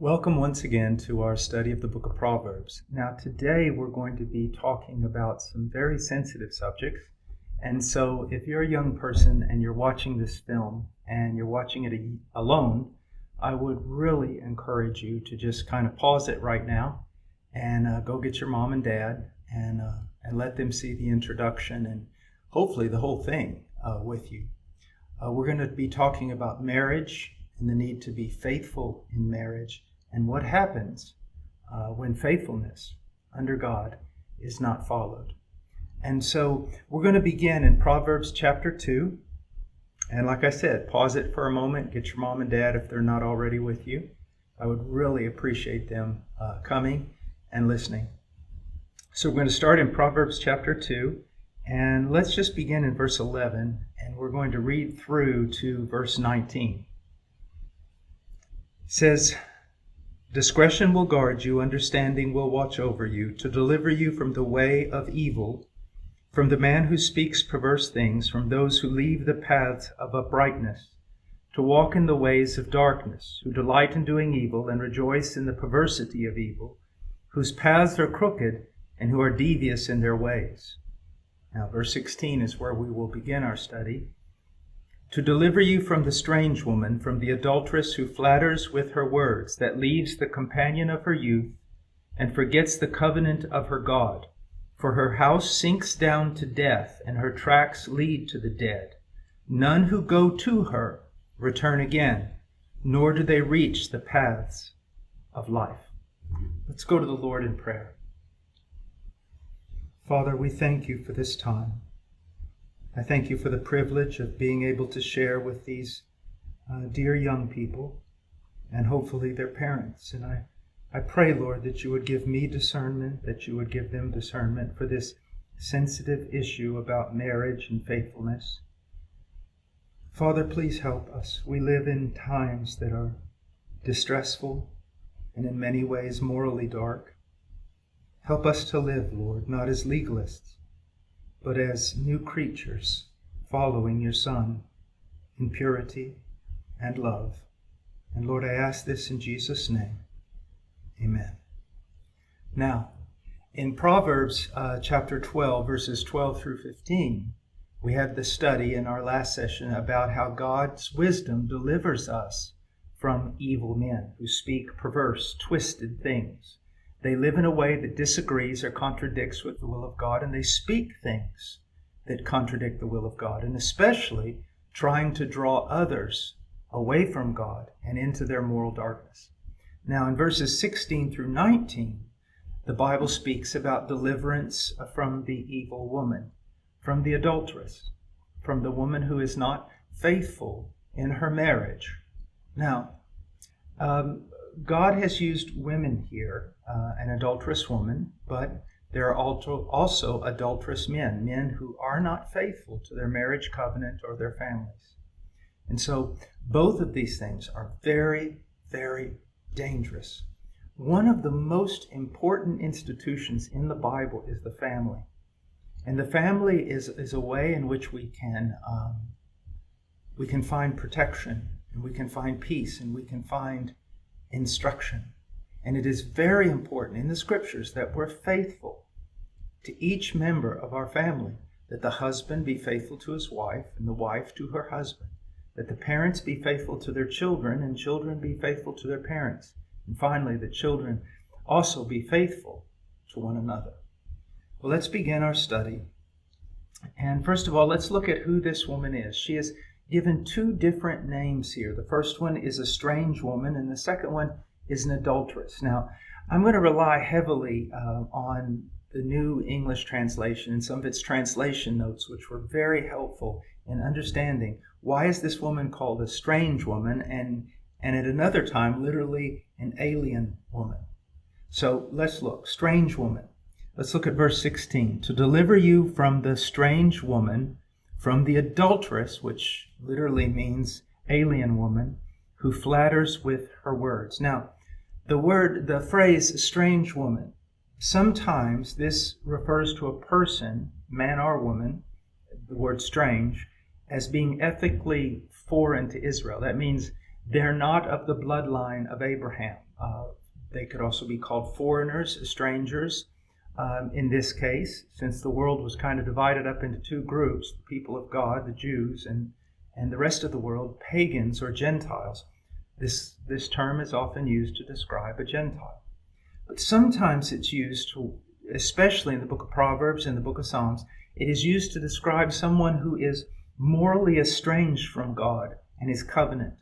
Welcome once again to our study of the book of Proverbs. Now today we're going to be talking about some very sensitive subjects. And so if you're a young person and you're watching this film and you're watching it alone, I would really encourage you to just kind of pause it right now and go get your mom and dad and let them see the introduction and hopefully the whole thing with you. We're going to be talking about marriage and the need to be faithful in marriage and what happens when faithfulness under God is not followed. And so we're going to begin in Proverbs Chapter 2. And like I said, pause it for a moment, get your mom and dad if they're not already with you. I would really appreciate them coming and listening. So we're going to start in Proverbs Chapter 2. And let's just begin in verse 11. And we're going to read through to verse 19. It says, "Discretion will guard you, understanding will watch over you, to deliver you from the way of evil, from the man who speaks perverse things, from those who leave the paths of uprightness, to walk in the ways of darkness, who delight in doing evil and rejoice in the perversity of evil, whose paths are crooked and who are devious in their ways." Now, verse 16 is where we will begin our study. "To deliver you from the strange woman, from the adulteress who flatters with her words, that leaves the companion of her youth and forgets the covenant of her God. For her house sinks down to death, and her tracks lead to the dead. None who go to her return again, nor do they reach the paths of life." Let's go to the Lord in prayer. Father, we thank you for this time. I thank you for the privilege of being able to share with these dear young people and hopefully their parents. And I pray, Lord, that you would give me discernment, that you would give them discernment for this sensitive issue about marriage and faithfulness. Father, please help us. We live in times that are distressful and in many ways morally dark. Help us to live, Lord, not as legalists, but as new creatures following your Son in purity and love. And Lord, I ask this in Jesus' name. Amen. Now, in Proverbs chapter 12, verses 12 through 15, we had the study in our last session about how God's wisdom delivers us from evil men who speak perverse, twisted things. They live in a way that disagrees or contradicts with the will of God, and they speak things that contradict the will of God, and especially trying to draw others away from God and into their moral darkness. Now, in verses 16 through 19, the Bible speaks about deliverance from the evil woman, from the adulteress, from the woman who is not faithful in her marriage. Now, God has used women here, an adulterous woman, but there are also adulterous men who are not faithful to their marriage covenant or their families. And so both of these things are very, very dangerous. One of the most important institutions in the Bible is the family. And the family is a way in which we can find protection, and we can find peace, and we can find instruction. And it is very important in the scriptures that we're faithful to each member of our family, that the husband be faithful to his wife and the wife to her husband, that the parents be faithful to their children and children be faithful to their parents, and finally the children also be faithful to one another. Well, let's begin our study. And first of all, let's look at who this woman is. She is given two different names here. The first one is a strange woman, and the second one is an adulteress. Now, I'm going to rely heavily on the New English Translation and some of its translation notes, which were very helpful in understanding why is this woman called a strange woman and at another time literally an alien woman. So let's look. Strange woman. Let's look at verse 16. "To deliver you from the strange woman, from the adulteress," which literally means alien woman, "who flatters with her words." Now, the phrase strange woman, sometimes this refers to a person, man or woman, the word strange, as being ethically foreign to Israel. That means they're not of the bloodline of Abraham. They could also be called foreigners, strangers. In this case, since the world was kind of divided up into two groups, the people of God, the Jews, and the rest of the world, pagans or Gentiles. This term is often used to describe a Gentile. But sometimes it's used to, especially in the book of Proverbs and the book of Psalms, it is used to describe someone who is morally estranged from God and his covenant.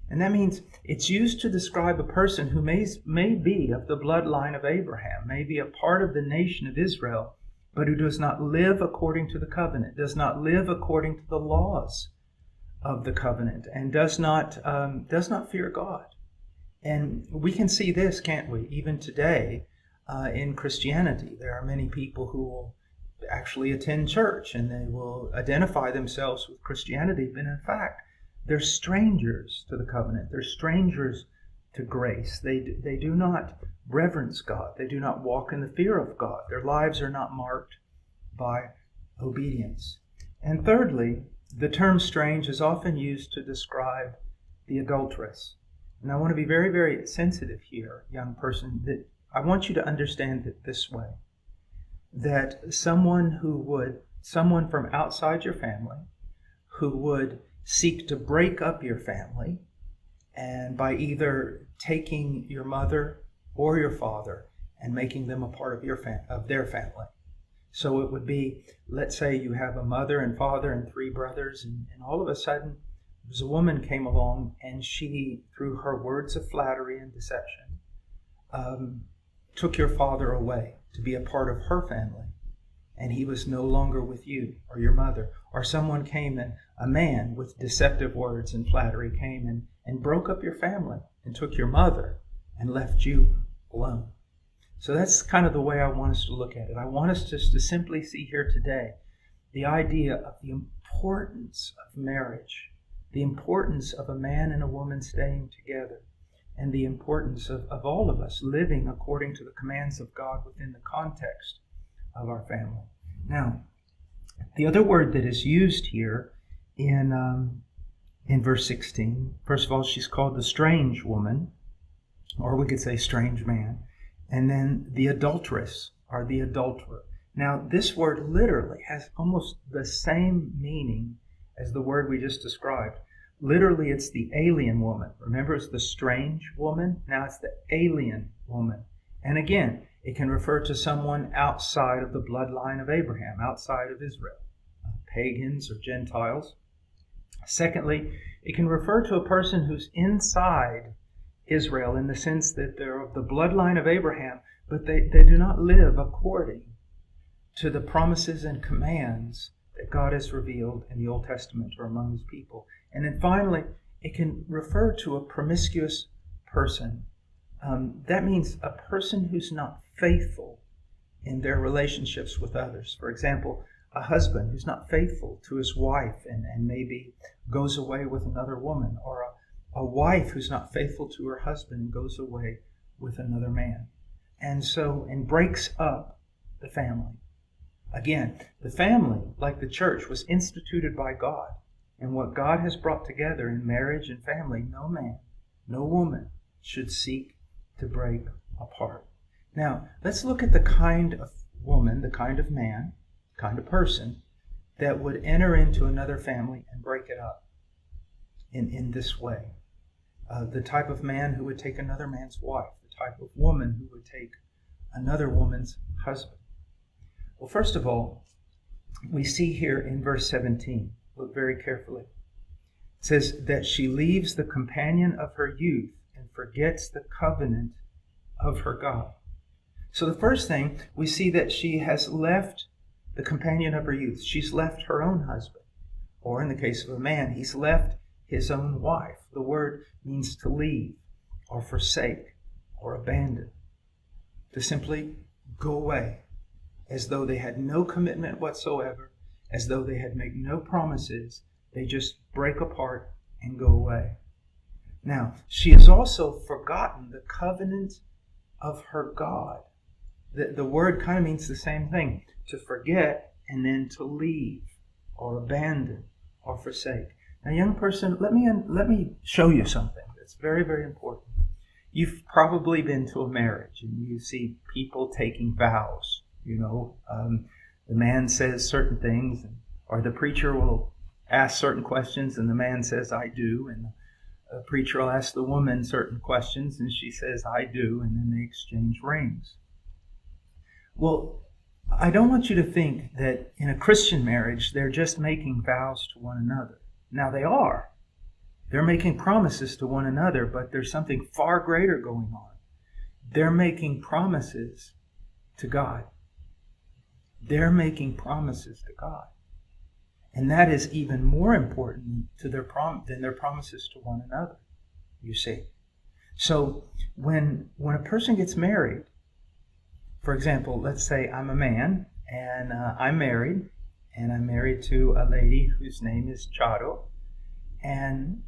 And that means it's used to describe a person who may be of the bloodline of Abraham, may be a part of the nation of Israel, but who does not live according to the covenant, does not live according to the laws of the covenant, and does not fear God. And we can see this, can't we? Even today in Christianity, there are many people who will actually attend church and they will identify themselves with Christianity, but in fact, they're strangers to the covenant. They're strangers to grace. They do not reverence God. They do not walk in the fear of God. Their lives are not marked by obedience. And thirdly, the term strange is often used to describe the adulteress. And I want to be very, very sensitive here, young person, that I want you to understand it this way, that someone from outside your family who would seek to break up your family, and by either taking your mother or your father and making them a part of their family. So it would be, let's say you have a mother and father and three brothers, and all of a sudden there's a woman came along and she, through her words of flattery and deception, took your father away to be a part of her family, and he was no longer with you or your mother. Or someone came and a man with deceptive words and flattery came and broke up your family and took your mother and left you alone. So that's kind of the way I want us to look at it. I want us just to simply see here today the idea of the importance of marriage, the importance of a man and a woman staying together, and the importance of all of us living according to the commands of God within the context of our family. Now, the other word that is used here in verse 16, first of all, she's called the strange woman, or we could say strange man, and then the adulteress or the adulterer. Now, this word literally has almost the same meaning as the word we just described. Literally, it's the alien woman. Remember, it's the strange woman. Now it's the alien woman. And again, it can refer to someone outside of the bloodline of Abraham, outside of Israel, pagans or Gentiles. Secondly, it can refer to a person who's inside Israel in the sense that they're of the bloodline of Abraham, but they do not live according to the promises and commands that God has revealed in the Old Testament or among his people. And then finally, it can refer to a promiscuous person. That means a person who's not faithful in their relationships with others. For example, a husband who's not faithful to his wife and maybe goes away with another woman, or a wife who's not faithful to her husband and goes away with another man. And breaks up the family. Again, the family, like the church, was instituted by God. And what God has brought together in marriage and family, no man, no woman should seek to break apart. Now, let's look at the kind of woman, the kind of man, the kind of person that would enter into another family and break it up in this way. The type of man who would take another man's wife, the type of woman who would take another woman's husband. Well, first of all, we see here in verse 17, look very carefully. It says that she leaves the companion of her youth and forgets the covenant of her God. So the first thing, we see that she has left the companion of her youth. She's left her own husband. Or in the case of a man, he's left his own wife. The word means to leave or forsake or abandon. To simply go away, as though they had no commitment whatsoever, as though they had made no promises. They just break apart and go away. Now, she has also forgotten the covenant of her God. The word kind of means the same thing, to forget and then to leave or abandon or forsake. Now, young person, let me show you something that's very, very important. You've probably been to a marriage and you see people taking vows. The man says certain things, or the preacher will ask certain questions and the man says, I do. And the preacher will ask the woman certain questions and she says, I do. And then they exchange rings. Well, I don't want you to think that in a Christian marriage, they're just making vows to one another. Now they are. They're making promises to one another, but there's something far greater going on. They're making promises to God. They're making promises to God. And that is even more important to than their promises to one another, you see. So when a person gets married, for example, let's say I'm a man and I'm married, and I'm married to a lady whose name is Charo. And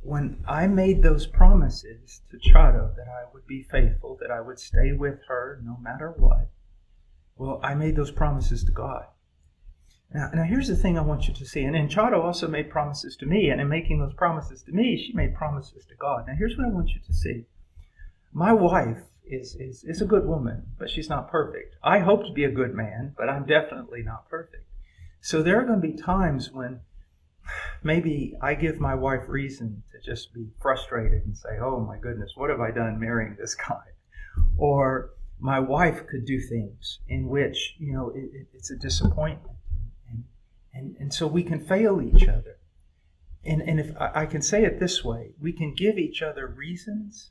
when I made those promises to Charo that I would be faithful, that I would stay with her no matter what, well, I made those promises to God. Now here's the thing I want you to see. And then Charo also made promises to me. And in making those promises to me, she made promises to God. Now here's what I want you to see. My wife is a good woman, but she's not perfect. I hope to be a good man, but I'm definitely not perfect. So there are going to be times when maybe I give my wife reason to just be frustrated and say, oh my goodness, what have I done marrying this guy? Or my wife could do things in which, it's a disappointment. And so we can fail each other. And if I can say it this way, we can give each other reasons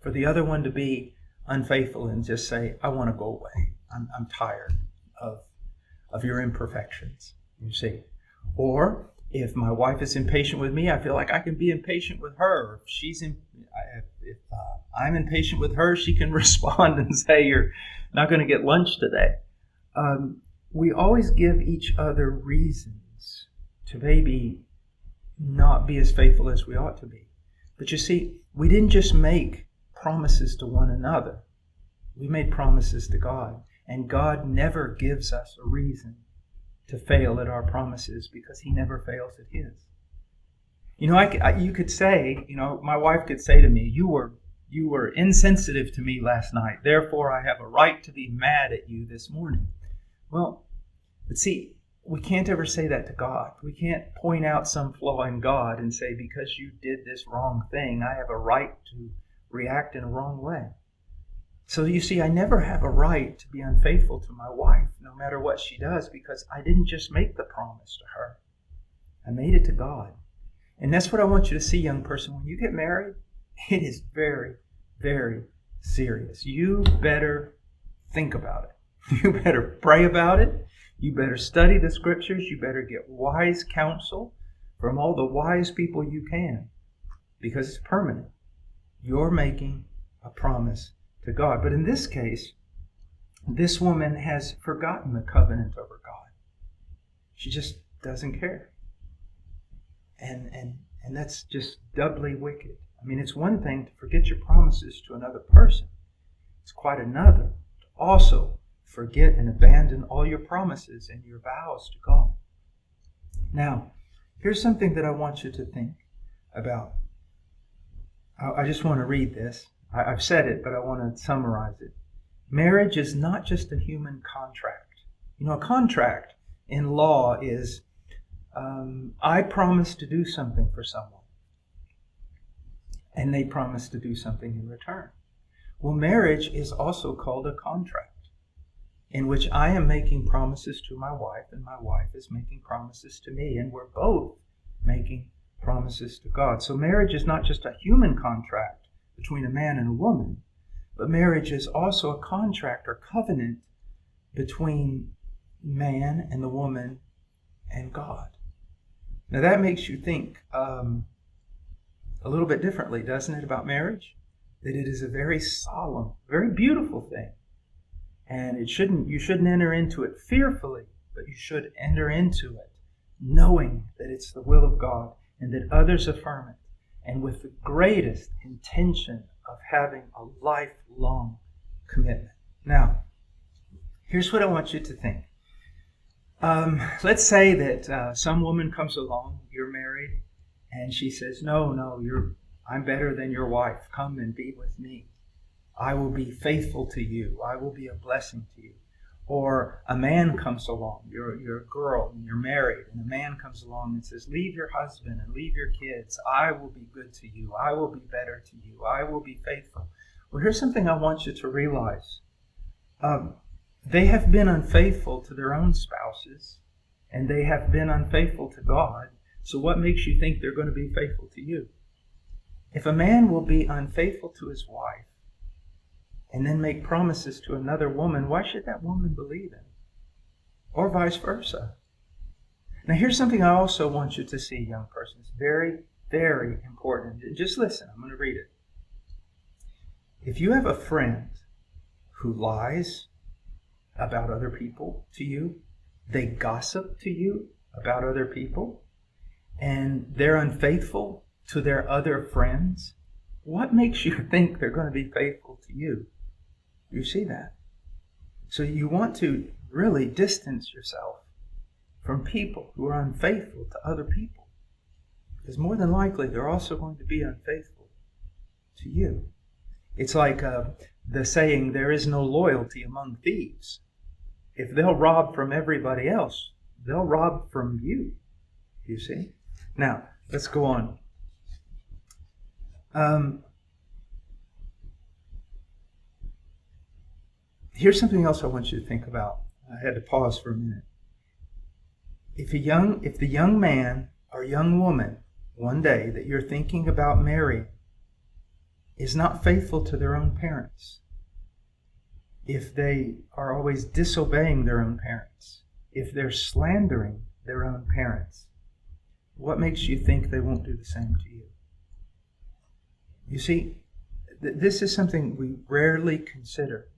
for the other one to be unfaithful and just say, I want to go away. I'm tired of your imperfections, you see. Or if my wife is impatient with me, I feel like I can be impatient with her. If I'm impatient with her, she can respond and say, you're not going to get lunch today. We always give each other reasons to maybe not be as faithful as we ought to be. But you see, we didn't just make promises to one another. We made promises to God. And God never gives us a reason to fail at our promises because He never fails at His. You could say, my wife could say to me, you were insensitive to me last night, therefore I have a right to be mad at you this morning. Well, but see, we can't ever say that to God. We can't point out some flaw in God and say, because you did this wrong thing, I have a right to react in a wrong way. So you see, I never have a right to be unfaithful to my wife, no matter what she does, because I didn't just make the promise to her. I made it to God. And that's what I want you to see, young person. When you get married, it is very, very serious. You better think about it. You better pray about it. You better study the scriptures. You better get wise counsel from all the wise people you can, because it's permanent. You're making a promise to God. But in this case, this woman has forgotten the covenant of her God. She just doesn't care. And that's just doubly wicked. I mean, it's one thing to forget your promises to another person. It's quite another to also forget and abandon all your promises and your vows to God. Now, here's something that I want you to think about. I just want to read this. I've said it, but I want to summarize it. Marriage is not just a human contract. A contract in law is, I promise to do something for someone, and they promise to do something in return. Well, marriage is also called a contract, in which I am making promises to my wife, and my wife is making promises to me, and we're both making promises to God. So marriage is not just a human contract between a man and a woman, but marriage is also a contract or covenant between man and the woman and God. Now that makes you think a little bit differently, doesn't it, about marriage? That it is a very solemn, very beautiful thing. And you shouldn't enter into it fearfully, but you should enter into it knowing that it's the will of God and that others affirm it, and with the greatest intention of having a lifelong commitment. Now, here's what I want you to think. Let's say that some woman comes along, you're married, and she says, no, I'm better than your wife. Come and be with me. I will be faithful to you. I will be a blessing to you. Or a man comes along, you're a girl and you're married, and a man comes along and says, leave your husband and leave your kids. I will be good to you. I will be better to you. I will be faithful. Well, here's something I want you to realize. They have been unfaithful to their own spouses, and they have been unfaithful to God. So what makes you think they're going to be faithful to you? If a man will be unfaithful to his wife and then make promises to another woman, why should that woman believe him? Or vice versa. Now here's something I also want you to see, young person. It's very, very important. Just listen. I'm going to read it. If you have a friend who lies about other people to you, they gossip to you about other people, and they're unfaithful to their other friends, what makes you think they're going to be faithful to you? You see that? So you want to really distance yourself from people who are unfaithful to other people, because more than likely they're also going to be unfaithful to you. It's like the saying, there is no loyalty among thieves. If they'll rob from everybody else, they'll rob from you. You see? Now, let's go on. Here's something else I want you to think about. I had to pause for a minute. If the young man or young woman one day that you're thinking about marrying is not faithful to their own parents, if they are always disobeying their own parents, if they're slandering their own parents, what makes you think they won't do the same to you? You see, this is something we rarely consider.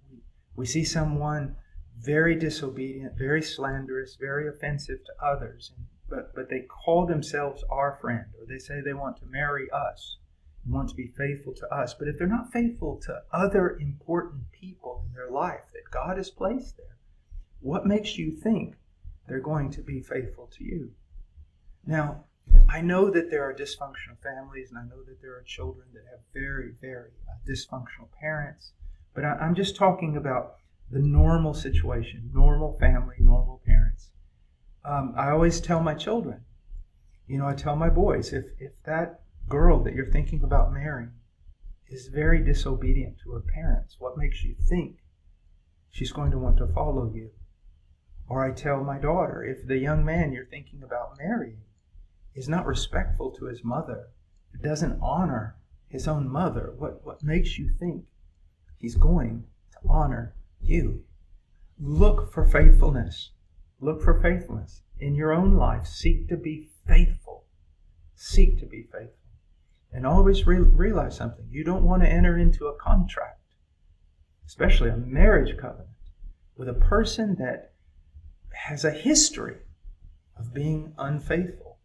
We see someone very disobedient, very slanderous, very offensive to others, but they call themselves our friend, or they say they want to marry us, want to be faithful to us. But if they're not faithful to other important people in their life that God has placed there, what makes you think they're going to be faithful to you? Now, I know that there are dysfunctional families, and I know that there are children that have very, very dysfunctional parents, but I'm just talking about the normal situation, normal family, normal parents. I always tell my children, I tell my boys, if that girl that you're thinking about marrying is very disobedient to her parents, what makes you think she's going to want to follow you? Or I tell my daughter, if the young man you're thinking about marrying is not respectful to his mother, doesn't honor his own mother, what makes you think he's going to honor you? Look for faithfulness. Look for faithfulness in your own life. Seek to be faithful. Seek to be faithful. And always realize something. You don't want to enter into a contract, especially a marriage covenant, with a person that has a history of being unfaithful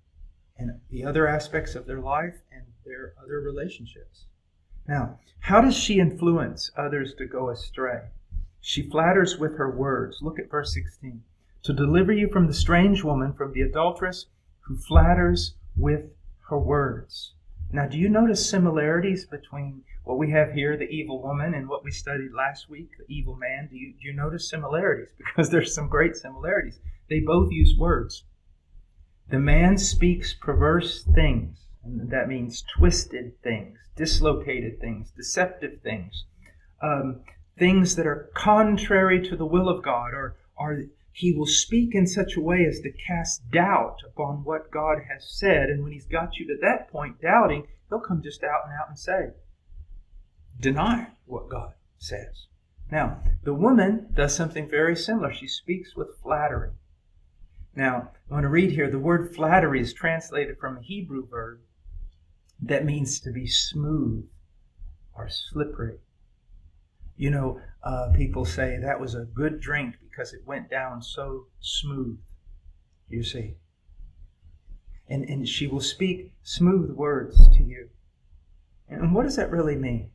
in the other aspects of their life and their other relationships. Now, how does she influence others to go astray? She flatters with her words. Look at verse 16. To deliver you from the strange woman, from the adulteress who flatters with her words. Now, do you notice similarities between what we have here, the evil woman, and what we studied last week, the evil man? Do you notice similarities? Because there's some great similarities. They both use words. The man speaks perverse things, and that means twisted things, dislocated things, deceptive things, things that are contrary to the will of God, or he will speak in such a way as to cast doubt upon what God has said. And when he's got you to that point, doubting, he'll come just out and say, deny what God says. Now, the woman does something very similar. She speaks with flattery. Now, I want to read here. The word flattery is translated from a Hebrew verb that means to be smooth or slippery. People say that was a good drink because it went down so smooth, you see. And she will speak smooth words to you. And what does that really mean?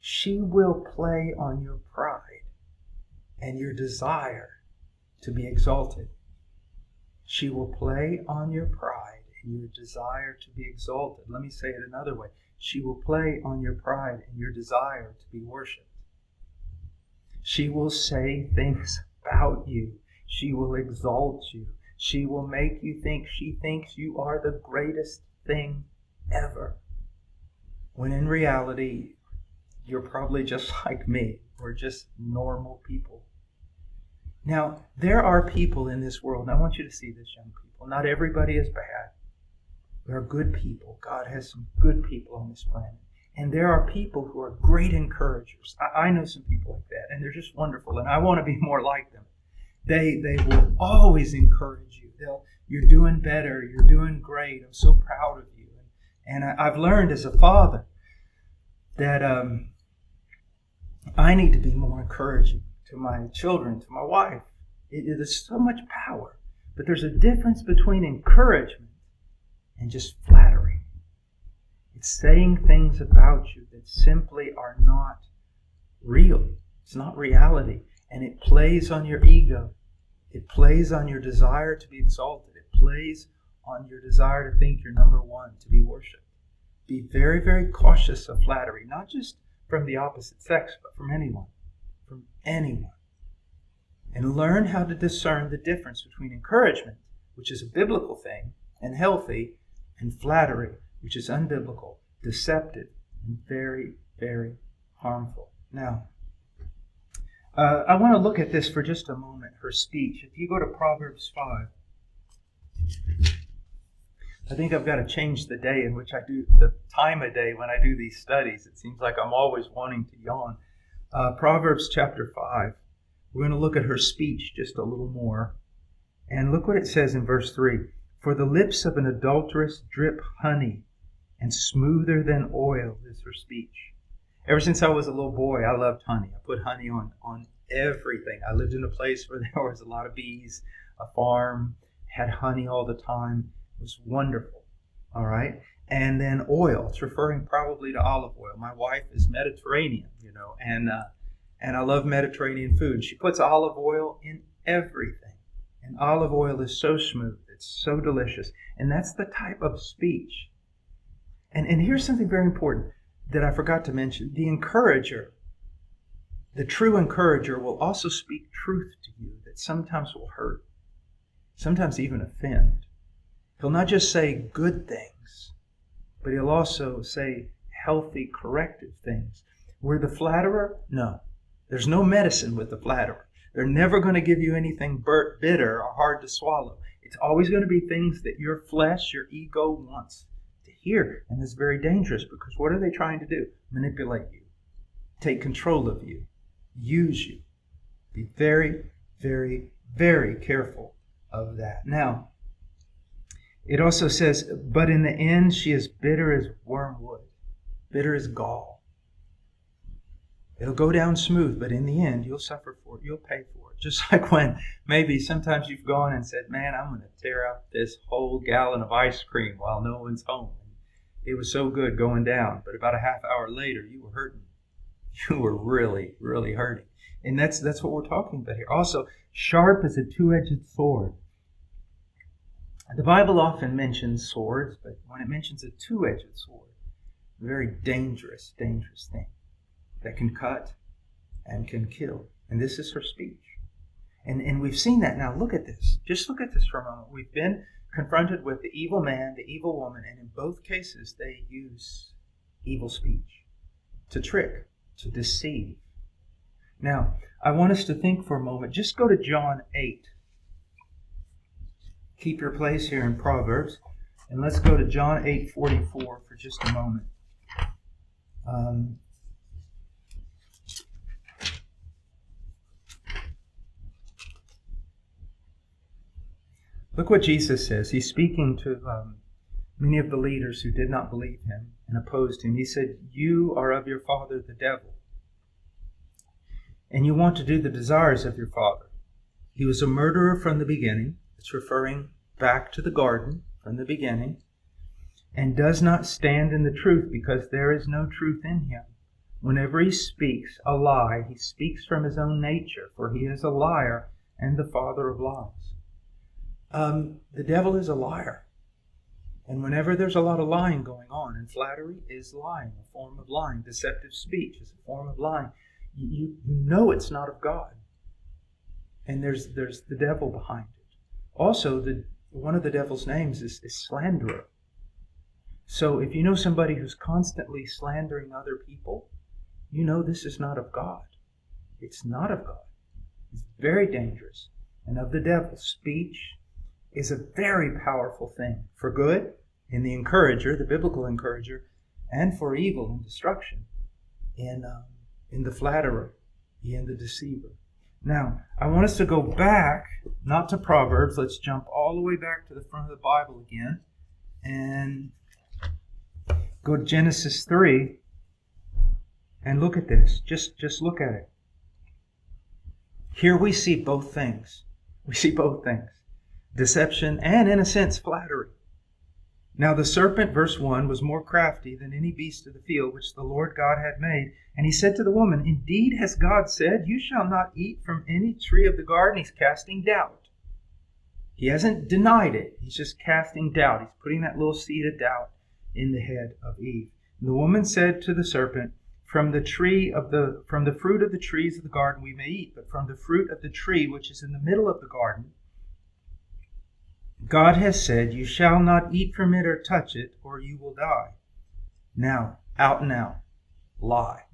She will play on your pride and your desire to be exalted. She will play on your pride and your desire to be exalted. Let me say it another way. She will play on your pride and your desire to be worshipped. She will say things about you. She will exalt you. She will make you think she thinks you are the greatest thing ever. When in reality, you're probably just like me. We're just normal people. Now, there are people in this world, and I want you to see this, young people. Not everybody is bad. There are good people. God has some good people on this planet. And there are people who are great encouragers. I know some people like that, and they're just wonderful, and I want to be more like them. They will always encourage you. You're doing better. You're doing great. I'm so proud of you. And I've learned as a father that I need to be more encouraging to my children, to my wife. There's so much power. But there's a difference between encouragement and just flattery. It's saying things about you that simply are not real. It's not reality. And it plays on your ego. It plays on your desire to be exalted. It plays on your desire to think you're number one, to be worshipped. Be very, very cautious of flattery, not just from the opposite sex, but from anyone. From anyone. And learn how to discern the difference between encouragement, which is a biblical thing and healthy, and flattery, which is unbiblical, deceptive, and very, very harmful. Now, I want to look at this for just a moment, her speech. If you go to Proverbs 5, I think I've got to change the day in which I do, the time of day when I do these studies. It seems like I'm always wanting to yawn. Proverbs Chapter 5. We're going to look at her speech just a little more. And look what it says in verse 3. For the lips of an adulteress drip honey, and smoother than oil is her speech. Ever since I was a little boy, I loved honey. I put honey on everything. I lived in a place where there was a lot of bees, a farm, had honey all the time. It was wonderful. All right. And then oil. It's referring probably to olive oil. My wife is Mediterranean, and I love Mediterranean food. She puts olive oil in everything. And olive oil is so smooth. It's so delicious. And that's the type of speech. And here's something very important that I forgot to mention. The encourager, the true encourager, will also speak truth to you that sometimes will hurt, sometimes even offend. He'll not just say good things, but he'll also say healthy, corrective things. Where the flatterer, no. There's no medicine with the flatterer. They're never going to give you anything bitter or hard to swallow. It's always going to be things that your flesh, your ego wants to hear. And it's very dangerous because what are they trying to do? Manipulate you. Take control of you. Use you. Be very, very, very careful of that. Now, it also says, but in the end she is bitter as wormwood. Bitter as gall. It'll go down smooth, but in the end, you'll suffer for it. You'll pay for it. Just like when maybe sometimes you've gone and said, man, I'm going to tear up this whole gallon of ice cream while no one's home. It was so good going down, but about a half hour later, you were hurting. You were really, really hurting. And that's what we're talking about here. Also, sharp as a two-edged sword. The Bible often mentions swords, but when it mentions a two-edged sword, a very dangerous, dangerous thing that can cut and can kill. And this is her speech. And we've seen that. Now look at this. Just look at this for a moment. We've been confronted with the evil man, the evil woman, and in both cases they use evil speech to trick, to deceive. Now, I want us to think for a moment. Just go to John 8. Keep your place here in Proverbs. And let's go to John 8:44 for just a moment. Look what Jesus says. He's speaking to many of the leaders who did not believe him and opposed him. He said, you are of your father, the devil, and you want to do the desires of your father. He was a murderer from the beginning. It's referring back to the garden from the beginning, and does not stand in the truth because there is no truth in him. Whenever he speaks a lie, he speaks from his own nature, for he is a liar and the father of lies. The devil is a liar. And whenever there's a lot of lying going on, and flattery is lying, a form of lying, deceptive speech is a form of lying, you know it's not of God. And there's the devil behind it. Also, one of the devil's names is slanderer. So if you know somebody who's constantly slandering other people, you know this is not of God. It's not of God. It's very dangerous. And of the devil, speech is a very powerful thing for good in the encourager, the biblical encourager, and for evil and destruction in the flatterer, in the deceiver. Now, I want us to go back, not to Proverbs. Let's jump all the way back to the front of the Bible again and go to Genesis 3 and look at this. Just look at it. Here we see both things. We see both things. Deception and, in a sense, flattery. Now the serpent, verse 1, was more crafty than any beast of the field which the Lord God had made. And he said to the woman, Indeed has God said, You shall not eat from any tree of the garden. He's casting doubt. He hasn't denied it. He's just casting doubt. He's putting that little seed of doubt in the head of Eve. And the woman said to the serpent, From the fruit of the trees of the garden we may eat, but from the fruit of the tree which is in the middle of the garden, God has said, You shall not eat from it or touch it, or you will die. Now, out and out, lie.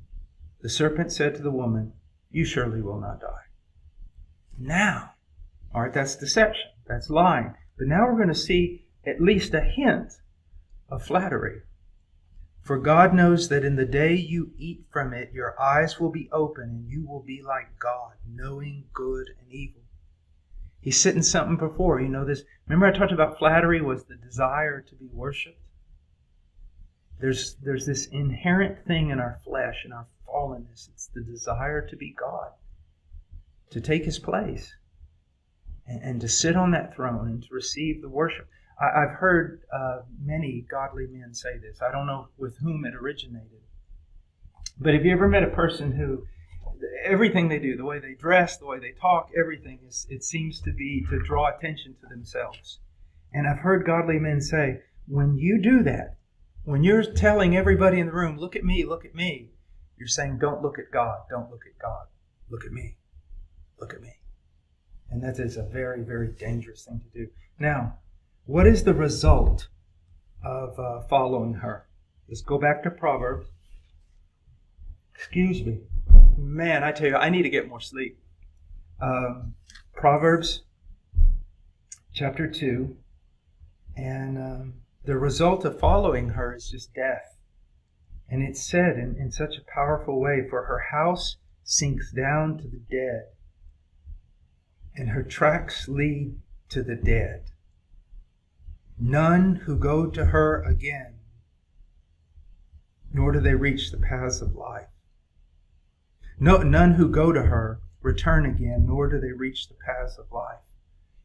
The serpent said to the woman, You surely will not die. Now, all right, that's deception. That's lying. But now we're going to see at least a hint of flattery. For God knows that in the day you eat from it, your eyes will be open, and you will be like God, knowing good and evil. He's setting something before. You know this. Remember I talked about flattery was the desire to be worshipped? There's this inherent thing in our flesh, in our fallenness. It's the desire to be God, to take His place, and to sit on that throne and to receive the worship. I've heard many godly men say this. I don't know with whom it originated. But have you ever met a person who everything they do, the way they dress, the way they talk, everything, it seems to be to draw attention to themselves. And I've heard godly men say, when you do that, when you're telling everybody in the room, look at me, you're saying, don't look at God, don't look at God. Look at me, look at me. And that is a very, very dangerous thing to do. Now, what is the result of following her? Let's go back to Proverbs. Excuse me. Man, I tell you, I need to get more sleep. Proverbs Chapter 2. And the result of following her is just death. And it's said in such a powerful way, for her house sinks down to the dead, and her tracks lead to the dead. None who go to her again, nor do they reach the paths of life. None who go to her return again, nor do they reach the paths of life.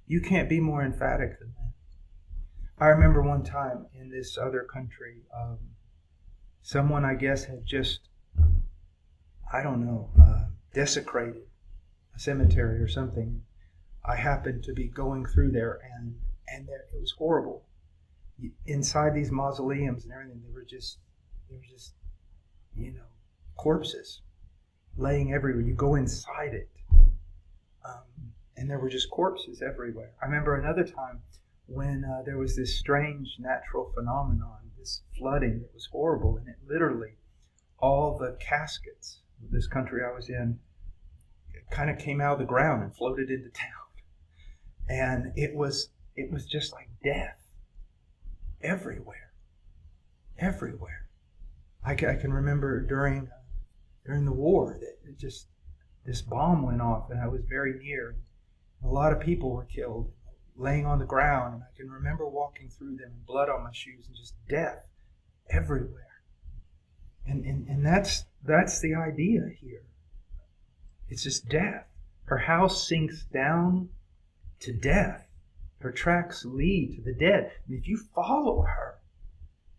You can't be more emphatic than that. I remember one time in this other country, someone, I guess, had just, desecrated a cemetery or something. I happened to be going through there, and it was horrible. Inside these mausoleums and everything, they were just corpses laying everywhere. You go inside it, and there were just corpses everywhere. I remember another time when there was this strange natural phenomenon, this flooding that was horrible, and it literally, all the caskets of this country I was in kind of came out of the ground and floated into town. And it was just like death everywhere. I can remember during the war that this bomb went off, and I was very near. A lot of people were killed, laying on the ground, and I can remember walking through them and blood on my shoes and just death everywhere. And that's the idea here. It's just death. Her house sinks down to death. Her tracks lead to the dead. And if you follow her,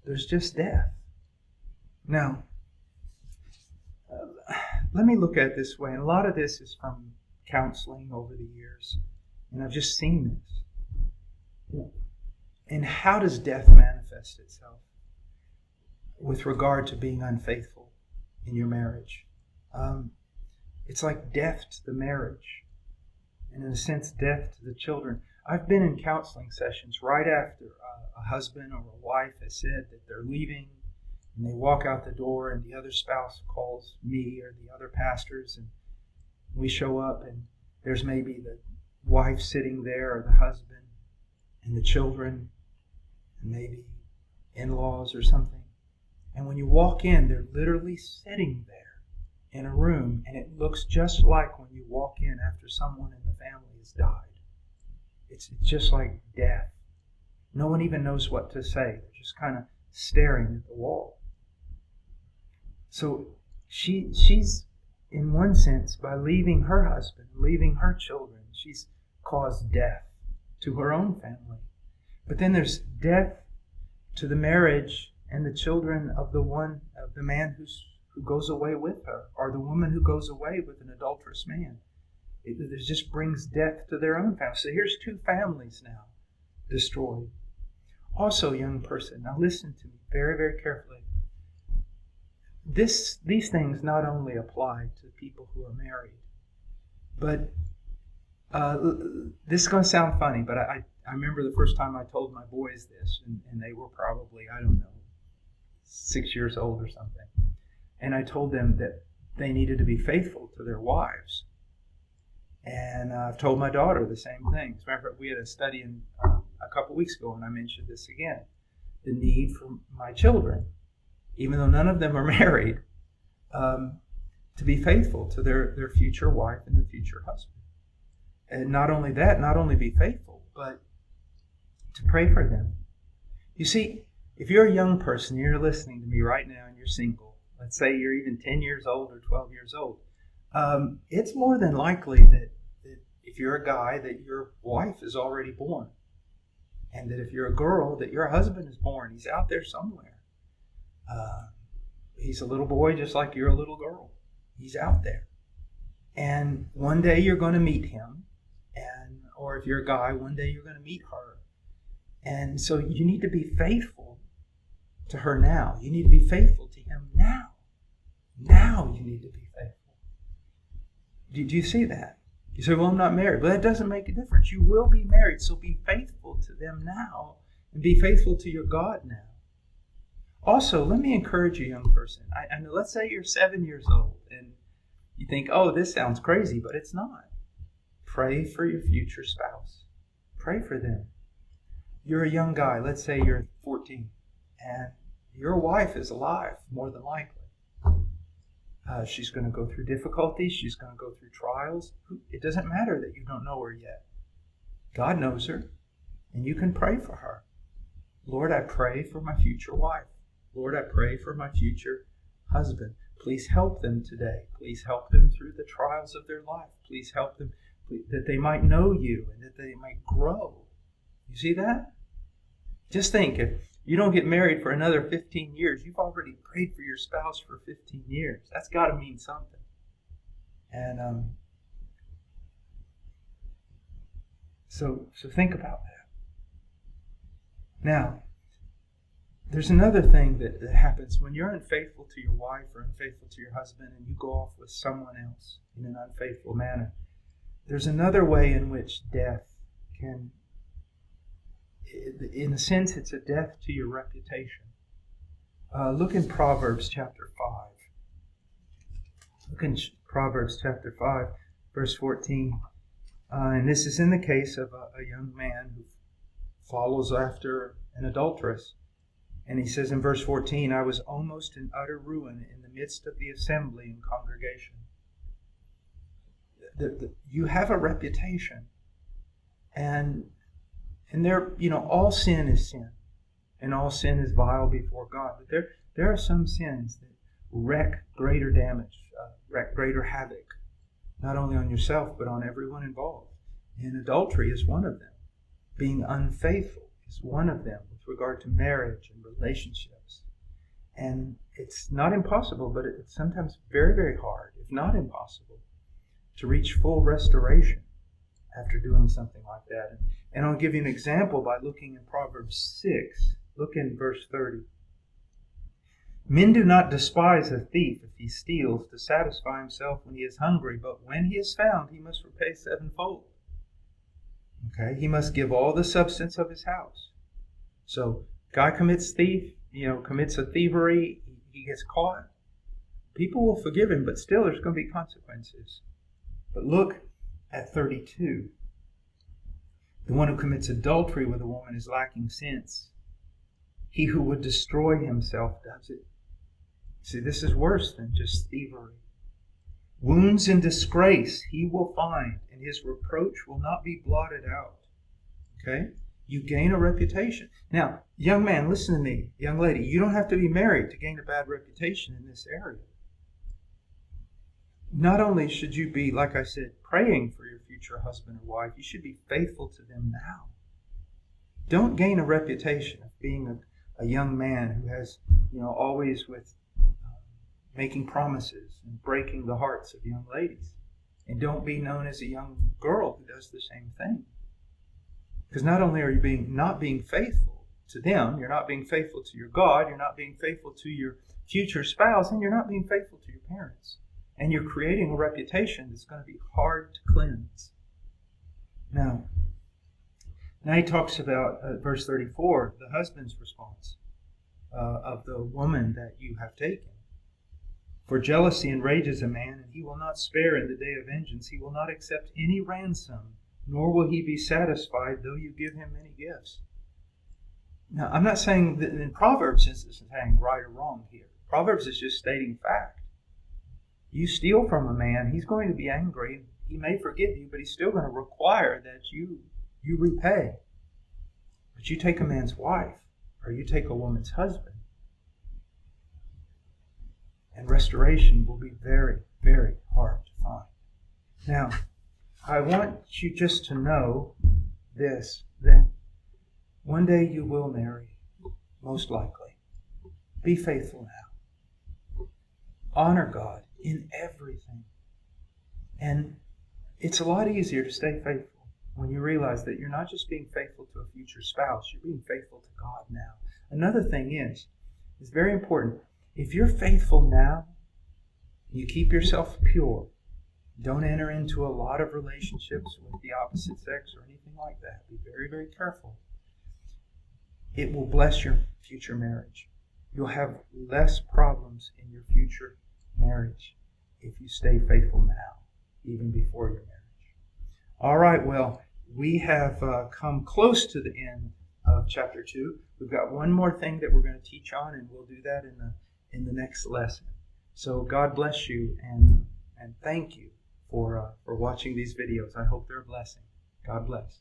there's just death. Now, let me look at it this way. And a lot of this is from counseling over the years. And I've just seen this. And how does death manifest itself with regard to being unfaithful in your marriage? It's like death to the marriage, and in a sense, death to the children. I've been in counseling sessions right after a husband or a wife has said that they're leaving, and they walk out the door, and the other spouse calls me or the other pastors, and we show up, and there's maybe the wife sitting there, or the husband, and the children, and maybe in-laws or something. And when you walk in, they're literally sitting there in a room, and it looks just like when you walk in after someone in the family has died. It's just like death. No one even knows what to say. They're just kind of staring at the wall. So she's, in one sense, by leaving her husband, leaving her children, she's caused death to her own family. But then there's death to the marriage and the children of the man who goes away with her, or the woman who goes away with an adulterous man. It just brings death to their own family. So here's two families now destroyed. Also, young person, now listen to me very, very carefully. These things not only apply to people who are married, but this is going to sound funny, but I remember the first time I told my boys this, and they were probably, 6 years old or something. And I told them that they needed to be faithful to their wives. And I've told my daughter the same thing. As a matter of fact, we had a study a couple weeks ago, and I mentioned this again. The need for my children, even though none of them are married, to be faithful to their future wife and their future husband. And not only that, not only be faithful, but to pray for them. You see, if you're a young person, you're listening to me right now, and you're single, let's say you're even 10 years old or 12 years old, it's more than likely that if you're a guy, that your wife is already born. And that if you're a girl, that your husband is born. He's out there somewhere. He's a little boy just like you're a little girl. He's out there. And one day you're going to meet him. Or if you're a guy, one day you're going to meet her. And so you need to be faithful to her now. You need to be faithful to him now. Now you need to be faithful. Do you see that? You say, well, I'm not married. But that doesn't make a difference. You will be married, so be faithful to them now. And be faithful to your God now. Also, let me encourage you, young person. I know, let's say you're 7 years old, and you think, oh, this sounds crazy, but it's not. Pray for your future spouse. Pray for them. You're a young guy. Let's say you're 14, and your wife is alive, more than likely. She's going to go through difficulties. She's going to go through trials. It doesn't matter that you don't know her yet. God knows her, and you can pray for her. Lord, I pray for my future wife. Lord, I pray for my future husband. Please help them today. Please help them through the trials of their life. Please help them that they might know you and that they might grow. You see that? Just think, if you don't get married for another 15 years, you've already prayed for your spouse for 15 years. That's got to mean something. And so think about that. Now, there's another thing that happens when you're unfaithful to your wife or unfaithful to your husband and you go off with someone else in an unfaithful manner. There's another way in which death can, in a sense, it's a death to your reputation. Look in Proverbs Chapter 5. Look in Proverbs Chapter 5, verse 14. And this is in the case of a young man who follows after an adulteress. And he says in verse 14, I was almost in utter ruin in the midst of the assembly and congregation. You have a reputation. And there, all sin is sin. And all sin is vile before God. But there are some sins that wreak greater damage, wreak greater havoc, not only on yourself, but on everyone involved. And adultery is one of them. Being unfaithful is one of them with regard to marriage and relationships. And it's not impossible, but it's sometimes very, very hard, if not impossible, to reach full restoration after doing something like that. And I'll give you an example by looking in Proverbs 6. Look in verse 30. Men do not despise a thief if he steals to satisfy himself when he is hungry, but when he is found, he must repay sevenfold. Okay, he must give all the substance of his house. So, guy commits a thievery, he gets caught. People will forgive him, but still there's going to be consequences. But look at 32. The one who commits adultery with a woman is lacking sense. He who would destroy himself does it. See, this is worse than just thievery. Wounds and disgrace he will find, and his reproach will not be blotted out. Okay? You gain a reputation. Now, young man, listen to me. Young lady, you don't have to be married to gain a bad reputation in this area. Not only should you be, like I said, praying for your future husband or wife, you should be faithful to them now. Don't gain a reputation of being a young man who has, always with making promises and breaking the hearts of young ladies. And don't be known as a young girl who does the same thing. Because not only are you not being faithful to them, you're not being faithful to your God, you're not being faithful to your future spouse, and you're not being faithful to your parents. And you're creating a reputation that's going to be hard to cleanse. Now he talks about, verse 34, the husband's response of the woman that you have taken. For jealousy enrages a man, and he will not spare in the day of vengeance. He will not accept any ransom, nor will he be satisfied, though you give him many gifts. Now, I'm not saying that in Proverbs is saying right or wrong here. Proverbs is just stating fact. You steal from a man, he's going to be angry. He may forgive you, but he's still going to require that you repay. But you take a man's wife, or you take a woman's husband, and restoration will be very, very hard to find. Now, I want you just to know this, that one day you will marry, most likely. Be faithful now. Honor God in everything. And it's a lot easier to stay faithful when you realize that you're not just being faithful to a future spouse, you're being faithful to God now. Another thing is, it's very important, if you're faithful now, you keep yourself pure. Don't enter into a lot of relationships with the opposite sex or anything like that. Be very, very careful. It will bless your future marriage. You'll have less problems in your future marriage if you stay faithful now, even before your marriage. All right, well, we have come close to the end of chapter 2. We've got one more thing that we're going to teach on, and we'll do that in the next lesson. So God bless you, and thank you for watching these videos. I hope they're a blessing. God bless.